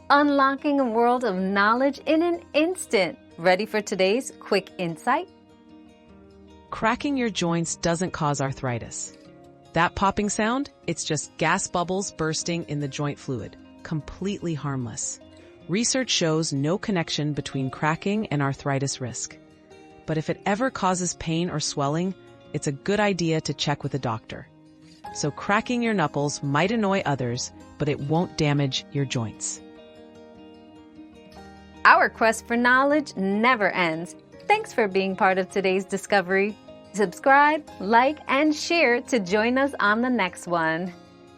unlocking a world of knowledge in an instant. Ready for today's quick insight? Cracking your joints doesn't cause arthritis. That popping sound? It's just gas bubbles bursting in the joint fluid, completely harmless. Research shows no connection between cracking and arthritis risk. But if it ever causes pain or swelling, it's a good idea to check with a doctor. So cracking your knuckles might annoy others, but it won't damage your joints. Our quest for knowledge never ends. Thanks for being part of today's discovery. Subscribe, like, and share to join us on the next one.